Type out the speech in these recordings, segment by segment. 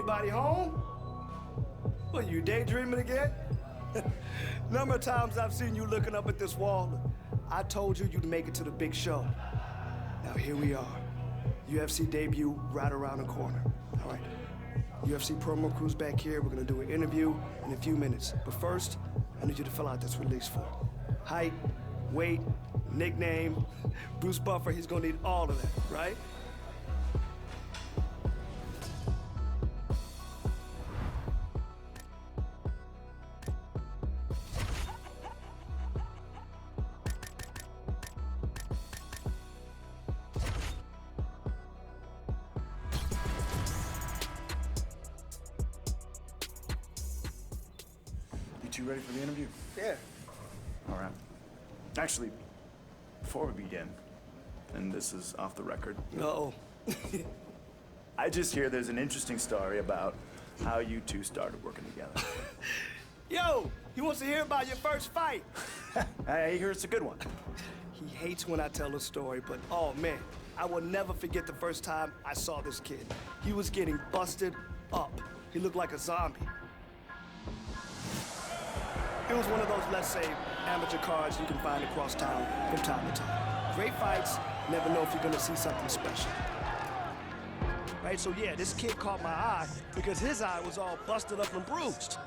Anybody home? What, you daydreaming again? Number of times I've seen you looking up at this wall. I told you you'd make it to the big show. Now here we are. UFC debut right around the corner. All right. UFC promo crew's back here. We're gonna do an interview in a few minutes. But first, I need you to fill out this release form. Height, weight, nickname. Bruce Buffer, he's gonna need all of that, right? You ready for the interview? Yeah. All right. Actually, before we begin, and this is off the record. Uh-oh. I just hear there's an interesting story about how you two started working together. Yo, he wants to hear about your first fight. I hear it's a good one. He hates when I tell a story, but oh man, I will never forget the first time I saw this kid. He was getting busted up. He looked like a zombie. It was one of those, let's say, amateur cards you can find across town from time to time. Great fights, never know if you're gonna see something special. Right, so yeah, this kid caught my eye because his eye was all busted up and bruised.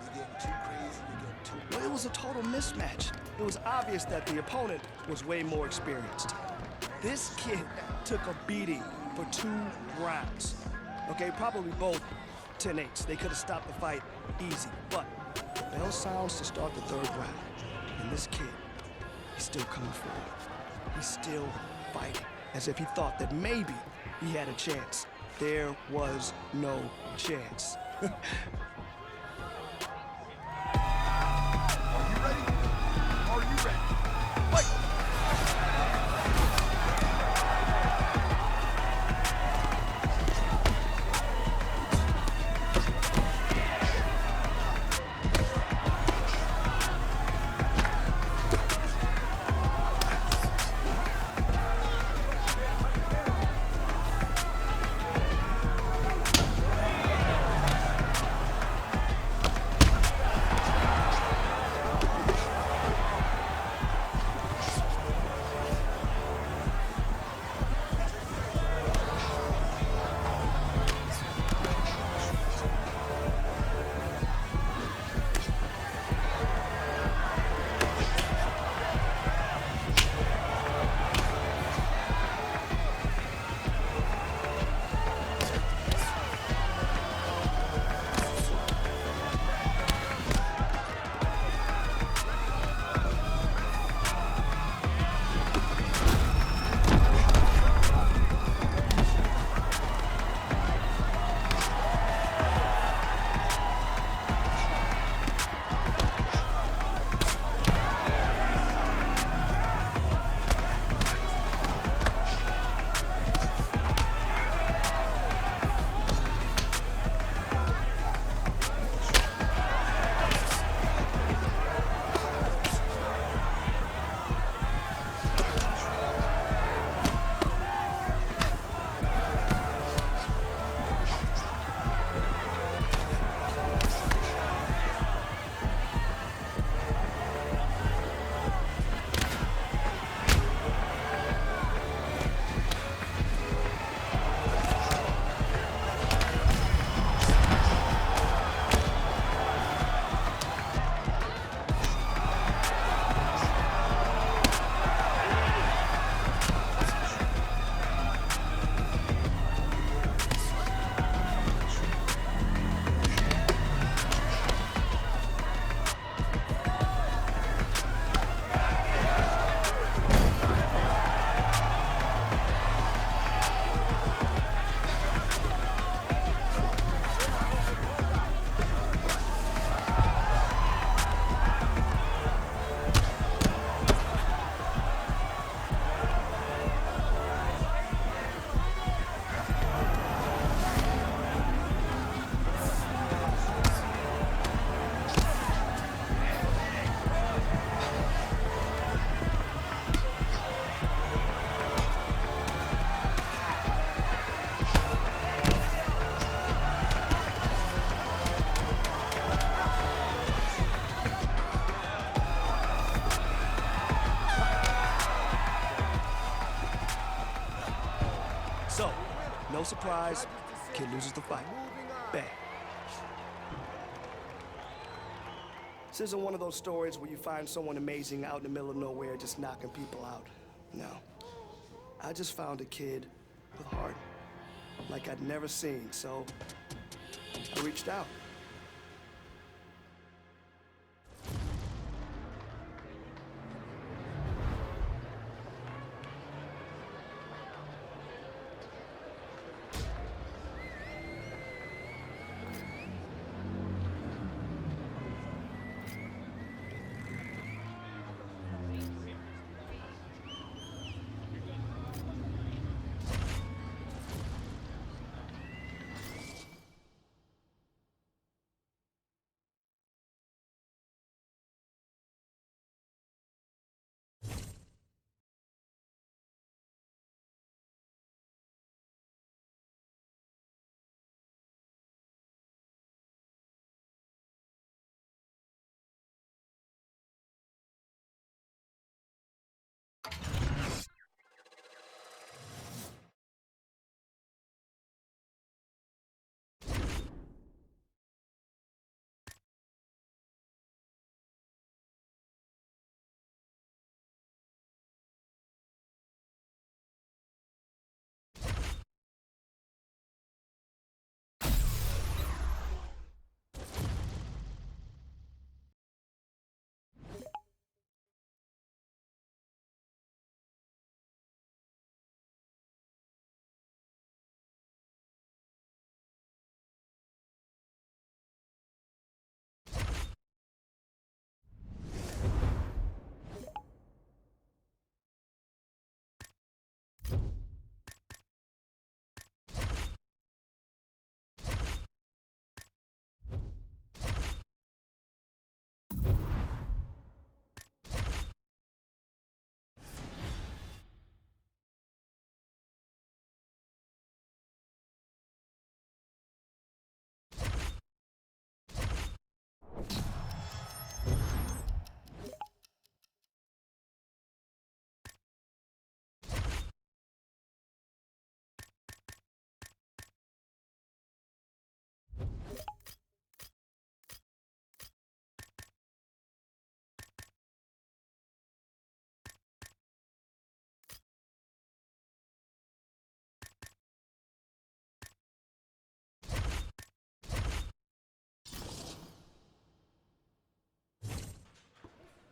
Well, it was a total mismatch. It was obvious that the opponent was way more experienced. This kid took a beating for 2 rounds. Okay, probably both 10-8s. They could have stopped the fight easy, but the bell sounds to start the 3rd round. And this kid, he's still coming forward. He's still fighting, as if he thought that maybe he had a chance. There was no chance. Are you ready? Are you ready? Fight! surprise, kid loses the fight. Bang. This isn't one of those stories where you find someone amazing out in the middle of nowhere just knocking people out. No. I just found a kid with heart like I'd never seen, so I reached out.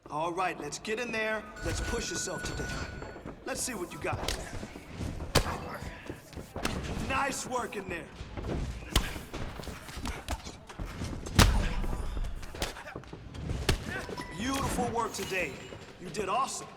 All right, let's get in there. Let's push yourself today. Let's see what you got. Nice work in there. Beautiful work today. You did awesome.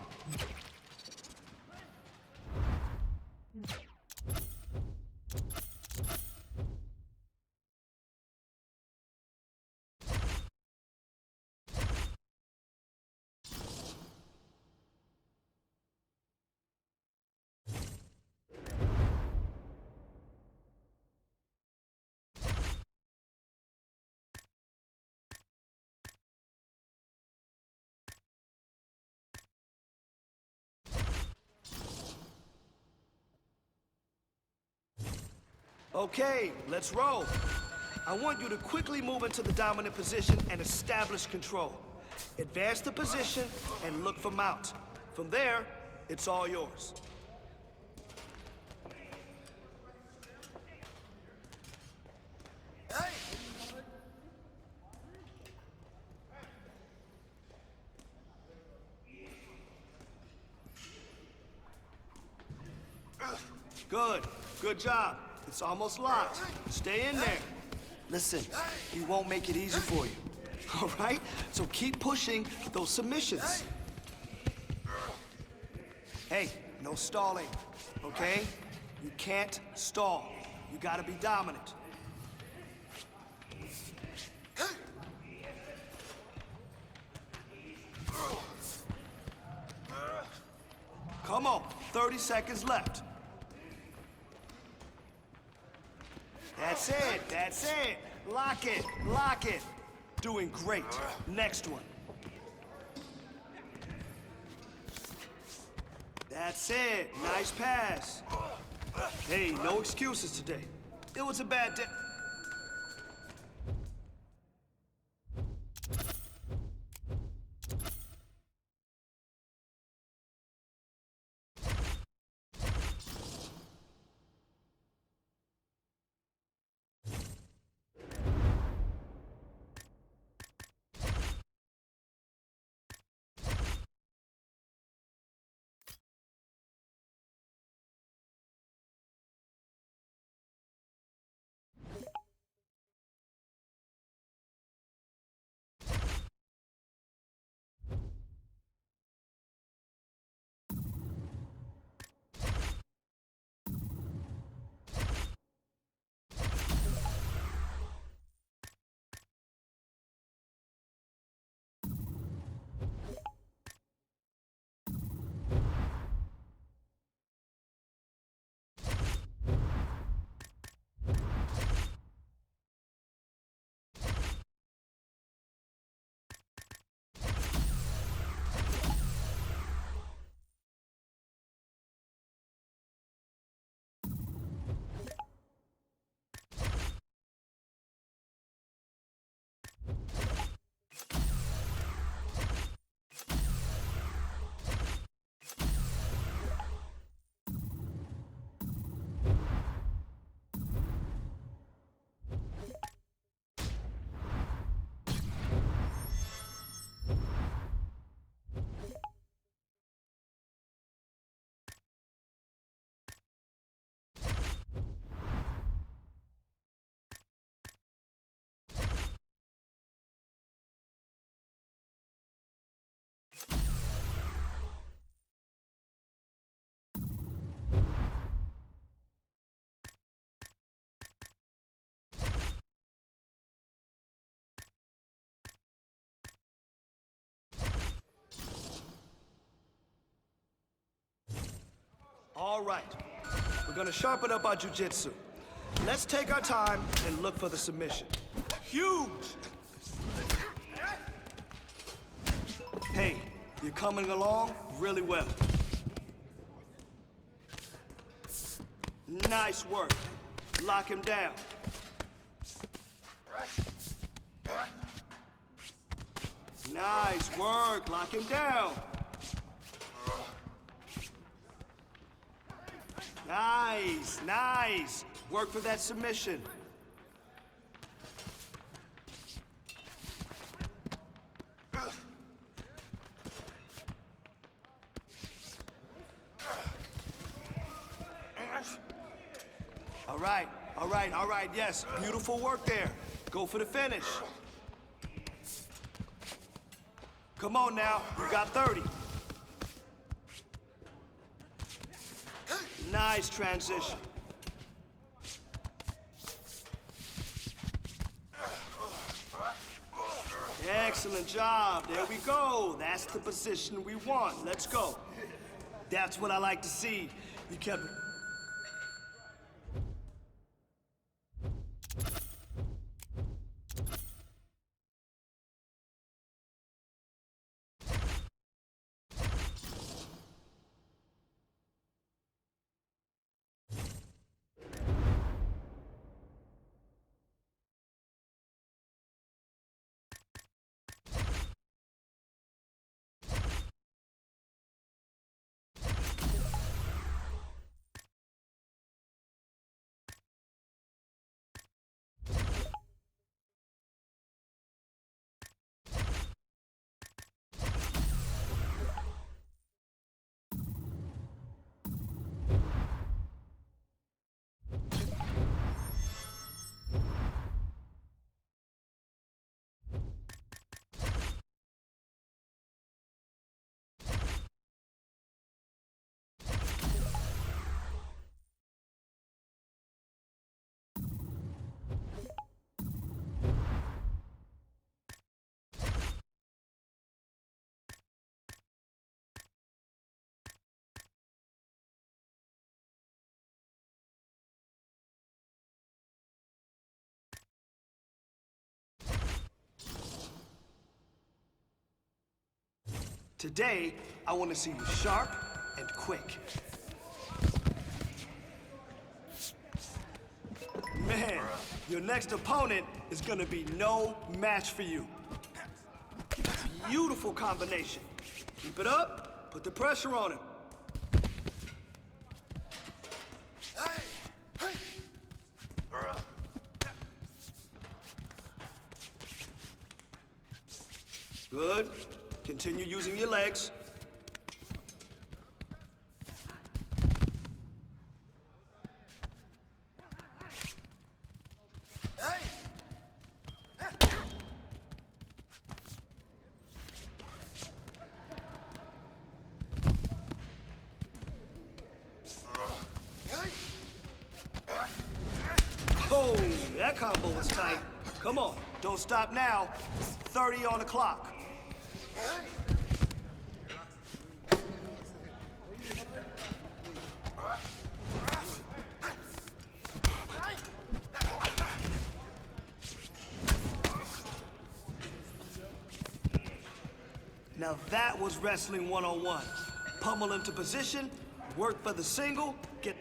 Okay, let's roll. I want you to quickly move into the dominant position and establish control. Advance the position and look for mount. From there, it's all yours. Good. Good job. It's almost locked. Stay in there. Listen, he won't make it easy for you. All right? So keep pushing those submissions. Hey, no stalling, okay? You can't stall. You gotta be dominant. Come on, 30 seconds left. That's it, that's it. Lock it, lock it. Doing great. Next one. That's it, nice pass. Hey, no excuses today. It was a bad day. All right, we're gonna sharpen up our jujitsu. Let's take our time and look for the submission. Huge! Hey, you're coming along really well. Nice work. Lock him down. Nice work. Lock him down. Nice, nice. Work for that submission. All right, yes. Beautiful work there. Go for the finish. Come on now, you got 30. Nice transition. Excellent job. There we go. That's the position we want. Let's go. That's what I like to see. You kept... Today, I want to see you sharp and quick. Man, your next opponent is gonna be no match for you. Beautiful combination. Keep it up, put the pressure on him. Good. Continue using your legs. Oh, that combo was tight. Come on, don't stop now. 30 on the clock. Now that was wrestling one-on-one. Pummel into position, work for the single, get...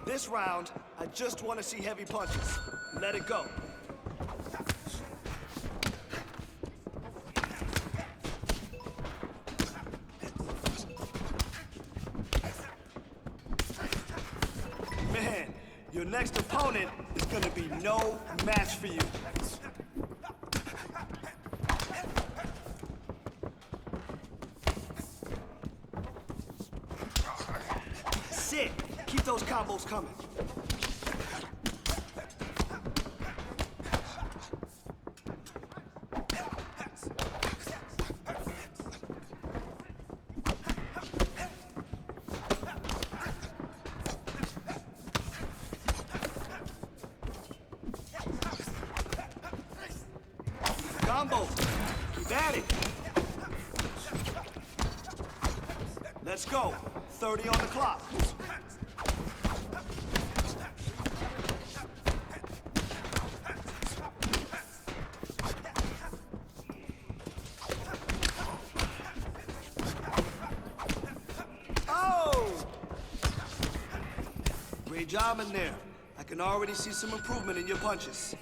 This round, I just want to see heavy punches. Let it go. Man, your next opponent is gonna be no match for you. Sick. Keep those combos coming. Combo. Keep at it. Let's go. 30 on the clock. Great job in there. I can already see some improvement in your punches.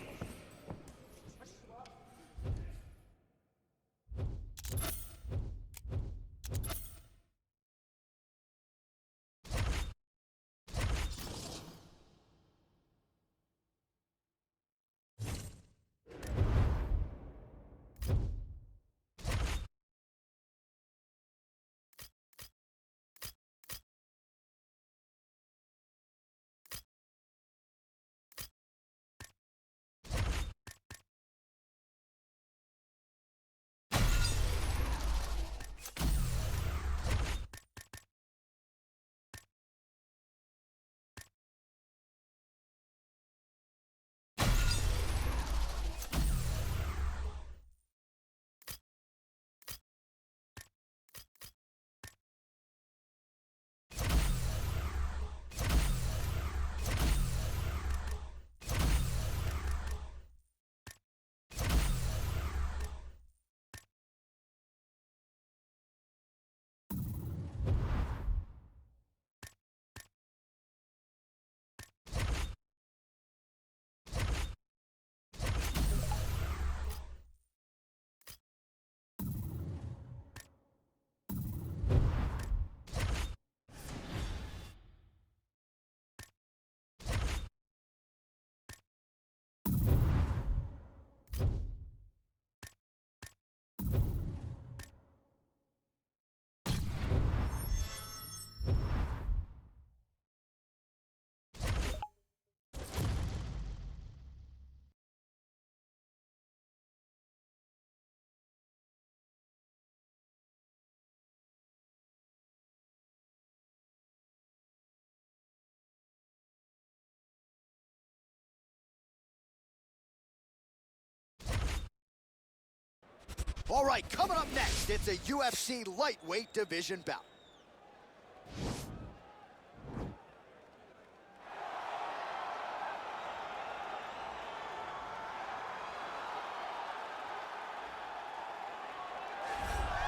All right, coming up next, it's a UFC lightweight division bout.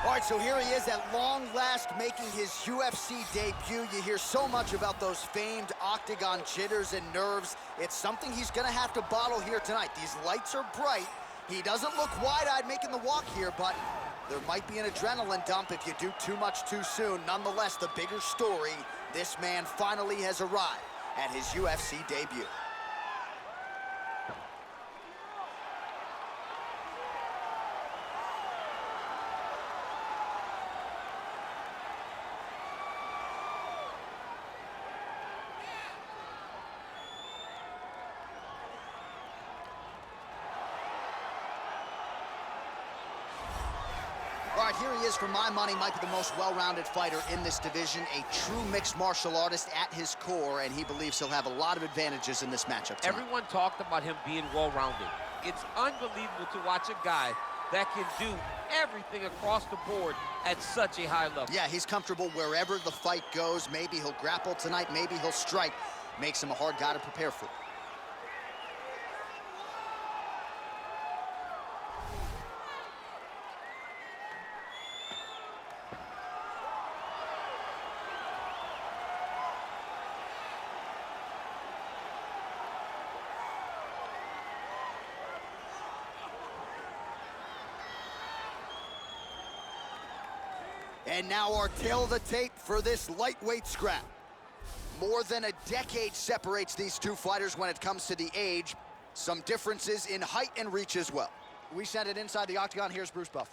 All right, so here he is at long last making his UFC debut. You hear so much about those famed octagon jitters and nerves. It's something he's gonna have to bottle here tonight. These lights are bright. He doesn't look wide-eyed making the walk here, but there might be an adrenaline dump if you do too much too soon. Nonetheless, the bigger story, this man finally has arrived at his UFC debut. All right, here he is. For my money, might be the most well-rounded fighter in this division, a true mixed martial artist at his core, and he believes he'll have a lot of advantages in this matchup tonight. Everyone talked about him being well-rounded. It's unbelievable to watch a guy that can do everything across the board at such a high level. Yeah, he's comfortable wherever the fight goes. Maybe he'll grapple tonight, maybe he'll strike. Makes him a hard guy to prepare for. And now our tail of the tape for this lightweight scrap. More than a decade separates these two fighters when it comes to the age. Some differences in height and reach as well. We send it inside the octagon. Here's Bruce Buff.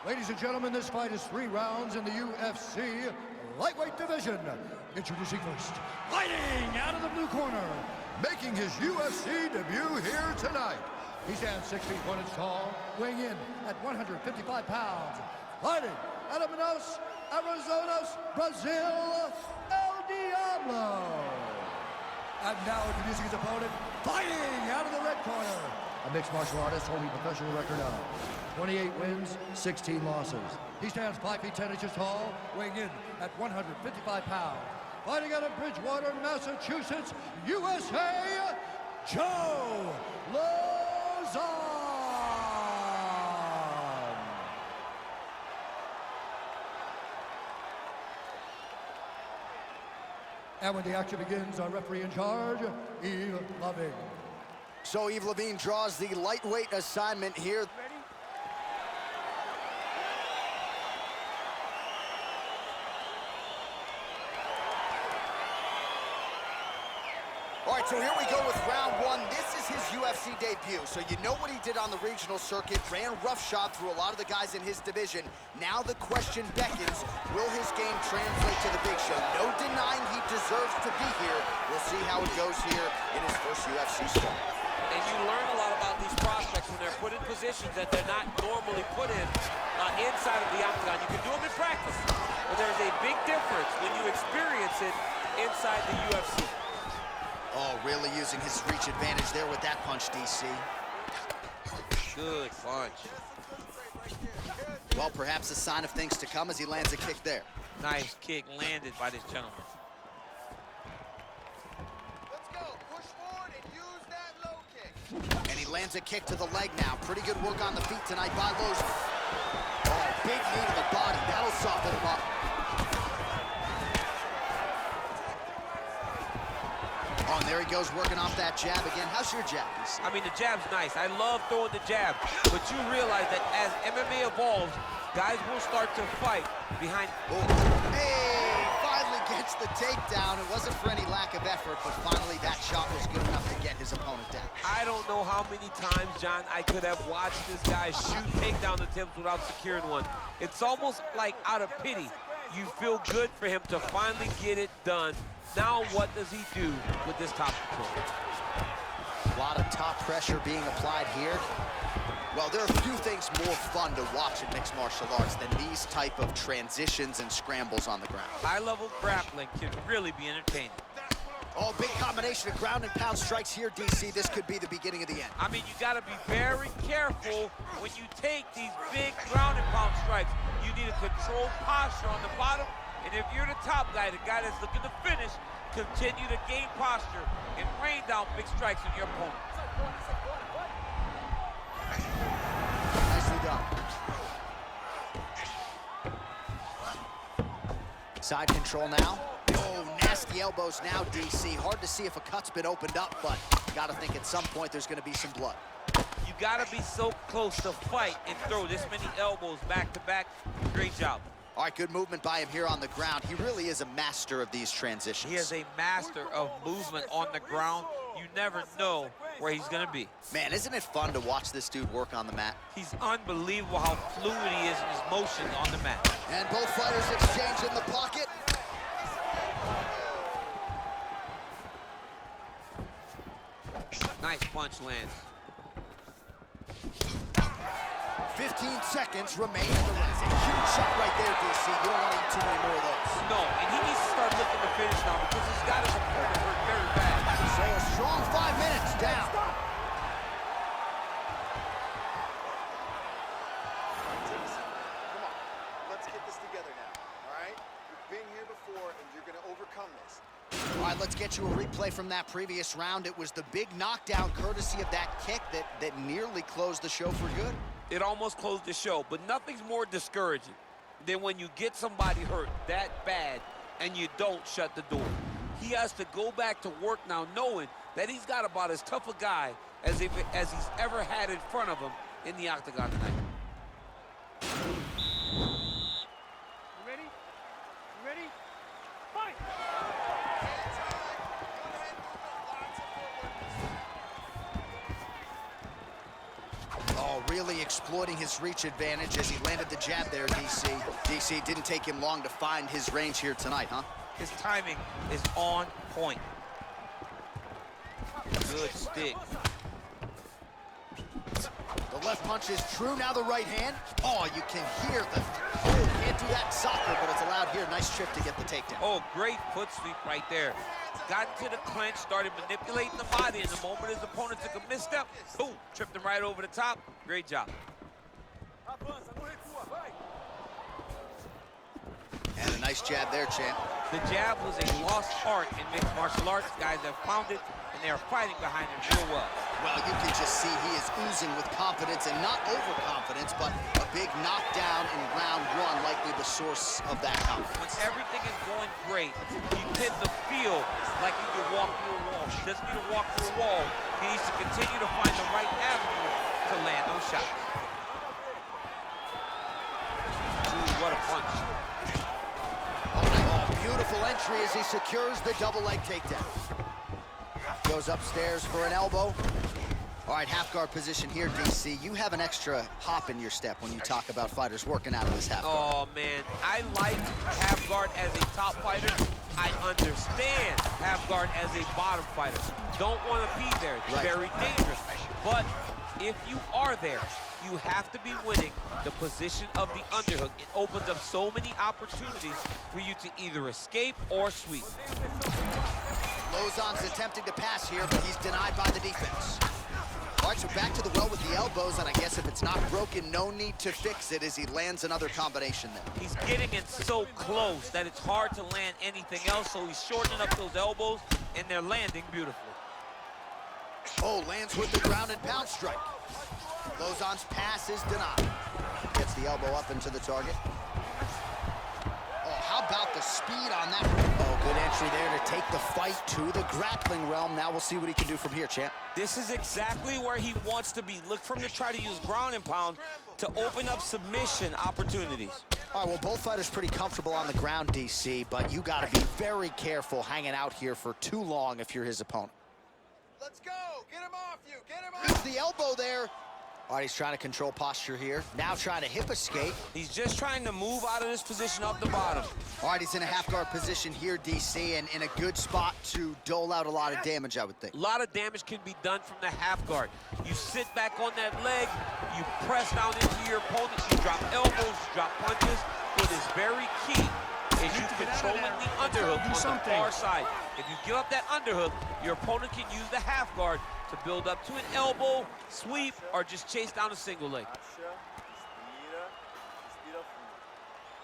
Ladies and gentlemen, this fight is 3 rounds in the UFC lightweight division. Introducing first, fighting out of the blue corner, making his UFC debut here tonight. He stands 6 feet 1 inch tall, weighing in at 155 pounds. Fighting out of Manaus, Arizona, Brazil, El Diablo. And now introducing his opponent, fighting out of the red corner, a mixed martial artist holding a professional record of 28 wins, 16 losses. He stands 5 feet 10 inches tall, weighing in at 155 pounds. Fighting out of Bridgewater, Massachusetts, USA, Joe Lozon. And when the action begins, our referee in charge, Yves Lavigne. So Yves Lavigne draws the lightweight assignment here. All right, so here we go with round 1. This is his UFC debut, so you know what he did on the regional circuit, ran roughshod through a lot of the guys in his division. Now the question beckons, will his game translate to the big show? No denying he deserves to be here. We'll see how it goes here in his first UFC start. And you learn a lot about these prospects when they're put in positions that they're not normally put in inside of the octagon. You can do them in practice, but there's a big difference when you experience it inside the UFC. Oh, really using his reach advantage there with that punch, DC. Good punch. Well, perhaps a sign of things to come as he lands a kick there. Nice kick landed by this gentleman. Let's go. Push forward and use that low kick. And he lands a kick to the leg now. Pretty good work on the feet tonight by Lozon. Oh, big knee to the body. That'll soften him up. Oh, and there he goes working off that jab again. How's your jab, DC? I mean, the jab's nice. I love throwing the jab. But you realize that as MMA evolves, guys will start to fight behind. Oh. Hey, finally gets the takedown. It wasn't for any lack of effort, but finally that shot was good enough to get his opponent down. I don't know how many times, John, I could have watched this guy shoot takedown attempts without securing one. It's almost like out of pity. You feel good for him to finally get it done. Now what does he do with this top control? A lot of top pressure being applied here. Well, there are few things more fun to watch in mixed martial arts than these type of transitions and scrambles on the ground. High-level grappling can really be entertaining. Oh, big combination of ground and pound strikes here, DC. This could be the beginning of the end. I mean, you got to be very careful when you take these big ground and pound strikes. You need a controlled posture on the bottom, and if you're the top guy, the guy that's looking to finish, continue to gain posture and rain down big strikes on your opponent. Nicely done. Side control now. Oh, nasty elbows now, DC. Hard to see if a cut's been opened up, but gotta think at some point there's gonna be some blood. You gotta be so close to fight and throw this many elbows back to back. Great job. All right, good movement by him here on the ground. He really is a master of these transitions. He is a master of movement on the ground. You never know where he's gonna be. Man, isn't it fun to watch this dude work on the mat? He's unbelievable how fluid he is in his motion on the mat. And both fighters exchange in the pocket. Nice punch lands. 15 seconds remain in the round. A huge shot right there, DC. You don't want to eat too many more of those. No, and he needs to start looking to finish now because he's got his opponent hurt very bad. So a strong 5 minutes down. Come on, let's get this together now, all right? You've been here before, and you're going to overcome this. All right, let's get you a replay from that previous round. It was the big knockdown courtesy of that kick that nearly closed the show for good. It almost closed the show, but nothing's more discouraging than when you get somebody hurt that bad and you don't shut the door. He has to go back to work now knowing that he's got about as tough a guy as he's ever had in front of him in the octagon tonight. Oh, really exploiting his reach advantage as he landed the jab there, DC. DC, didn't take him long to find his range here tonight, huh? His timing is on point. Good stick. The left punch is true, now the right hand. Oh, you can hear the... Oh, can't do that in soccer, but it's allowed here. Nice trip to get the takedown. Oh, great foot sweep right there. Got into the clinch, started manipulating the body, and the moment his opponent took a misstep, boom, tripped him right over the top. Great job. And a nice jab there, champ. The jab was a lost art in mixed martial arts. Guys have found it, and they are fighting behind it real well. Well, you can just see he is oozing with confidence, and not overconfidence, but a big knockdown in round one, likely the source of that confidence. When everything is going great, you tend to feel like you can walk through a wall. He doesn't need to walk through a wall. He needs to continue to find the right avenue to land those shots. Ooh, what a punch. Oh, beautiful entry as he secures the double leg takedown. Goes upstairs for an elbow. All right, half guard position here, DC. You have an extra hop in your step when you talk about fighters working out of this half guard. Oh, man. I like half guard as a top fighter. I understand half guard as a bottom fighter. Don't want to be there. It's very dangerous. But if you are there, you have to be winning the position of the underhook. It opens up so many opportunities for you to either escape or sweep. Lozon's attempting to pass here, but he's denied by the defense. All right, so back to the well with the elbows, and I guess if it's not broken, no need to fix it as he lands another combination there. He's getting it so close that it's hard to land anything else, so he's shortening up those elbows, and they're landing beautifully. Oh, lands with the ground and pound strike. Lozon's pass is denied. Gets the elbow up into the target. Oh, how about the speed on that? Oh, good entry there to take the fight to the grappling realm. Now we'll see what he can do from here, champ. This is exactly where he wants to be. Look for him to try to use ground and pound to open up submission opportunities. All right, well, both fighters pretty comfortable on the ground, DC, but you got to be very careful hanging out here for too long if you're his opponent. Let's go! Get him off you! Get him Use off! the elbow there. All right, he's trying to control posture here. Now trying to hip escape. He's just trying to move out of this position up the bottom. All right, he's in a half guard position here, DC, and in a good spot to dole out a lot of damage, I would think. A lot of damage can be done from the half guard. You sit back on that leg, you press down into your opponent, you drop elbows, you drop punches. It is very key is you controlling the underhook on the far side. If you give up that underhook, your opponent can use the half guard to build up to an elbow, sweep, or just chase down a single leg.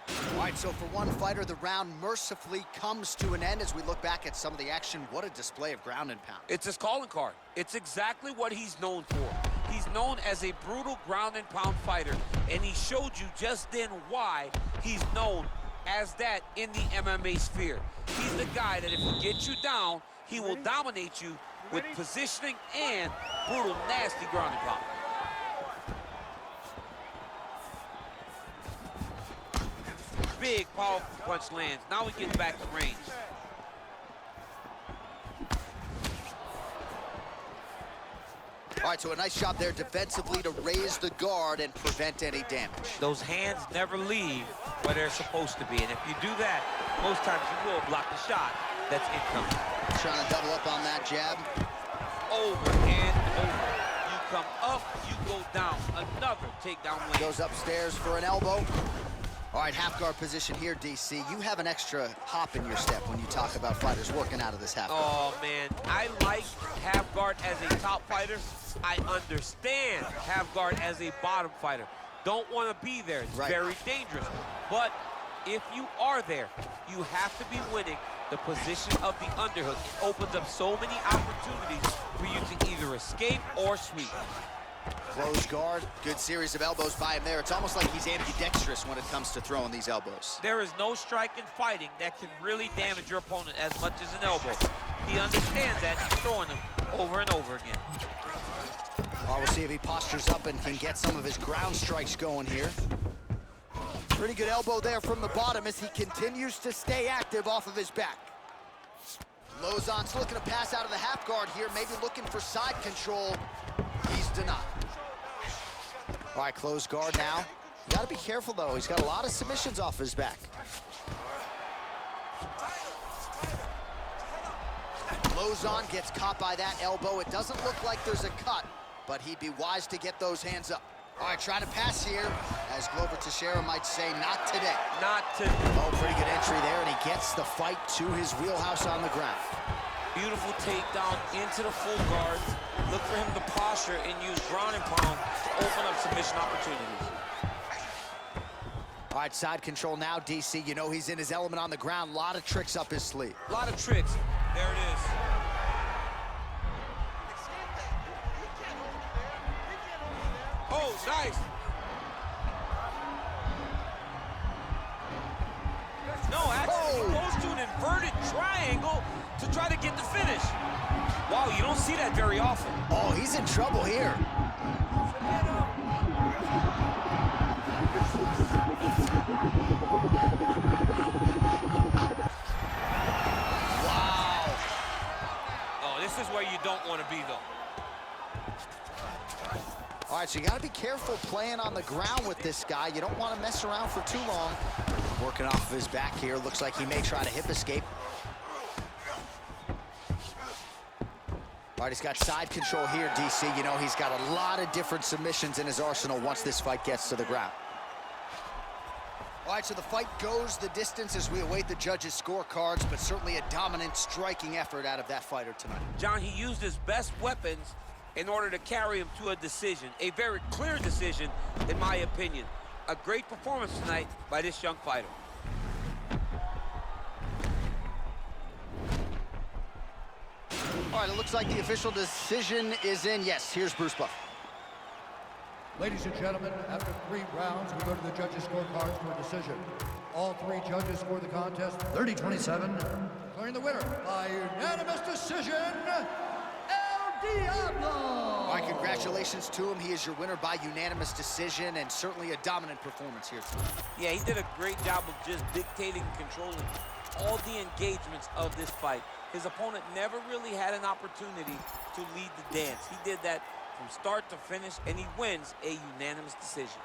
All right, so for one fighter, the round mercifully comes to an end as we look back at some of the action. What a display of ground and pound. It's his calling card. It's exactly what he's known for. He's known as a brutal ground and pound fighter, and he showed you just then why he's known as that in the MMA sphere. He's the guy that if he gets you down, he will dominate you with positioning and brutal, nasty ground and pound. Big, powerful punch lands. Now he gets back to range. All right, so a nice job there defensively to raise the guard and prevent any damage. Those hands never leave where they're supposed to be. And if you do that, most times you will block the shot that's incoming. Trying to double up on that jab. Over and over. You come up, you go down. Another takedown win. Goes upstairs for an elbow. All right, half guard position here, DC. You have an extra hop in your step when you talk about fighters working out of this half guard. Oh, man. I like half guard as a top fighter. I understand half guard as a bottom fighter. Don't want to be there. It's very dangerous. But if you are there, you have to be winning the position of the underhook. It opens up so many opportunities for you to either escape or sweep. Close guard, good series of elbows by him there. It's almost like he's ambidextrous when it comes to throwing these elbows. There is no strike in fighting that can really damage your opponent as much as an elbow. He understands that, he's throwing them over and over again. Well, we'll see if he postures up and can get some of his ground strikes going here. Pretty good elbow there from the bottom as he continues to stay active off of his back. Lozon's looking to pass out of the half guard here, maybe looking for side control. He's denied. All right, close guard now. You gotta be careful though. He's got a lot of submissions off his back. Lozon gets caught by that elbow. It doesn't look like there's a cut, but he'd be wise to get those hands up. All right, trying to pass here, as Glover Teixeira might say, not today. Not today. Oh, pretty good entry there, and he gets the fight to his wheelhouse on the ground. Beautiful takedown into the full guard. Look for him to posture and use ground and pound to open up submission opportunities. All right, side control now, DC. You know he's in his element on the ground. A lot of tricks up his sleeve. A lot of tricks. There it is. Oh, nice. No, actually, he goes to an inverted triangle to try to get the finish. Wow, you don't see that very often. Oh, he's in trouble here. Wow. Oh, this is where you don't want to be, though. All right, so you got to be careful playing on the ground with this guy. You don't want to mess around for too long. Working off of his back here. Looks like he may try to hip escape. All right, he's got side control here, DC. You know, he's got a lot of different submissions in his arsenal once this fight gets to the ground. All right, so the fight goes the distance as we await the judges' scorecards, but certainly a dominant striking effort out of that fighter tonight. John, he used his best weapons in order to carry him to a decision. A very clear decision, in my opinion. A great performance tonight by this young fighter. All right, it looks like the official decision is in. Yes, here's Bruce Buffer. Ladies and gentlemen, after 3 rounds, we go to the judges' scorecards for a decision. All 3 judges scored the contest 30-27, declaring the winner by unanimous decision, El Diablo! All right, congratulations to him. He is your winner by unanimous decision, and certainly a dominant performance here tonight. Yeah, he did a great job of just dictating and controlling all the engagements of this fight. His opponent never really had an opportunity to lead the dance. He did that from start to finish, and he wins a unanimous decision.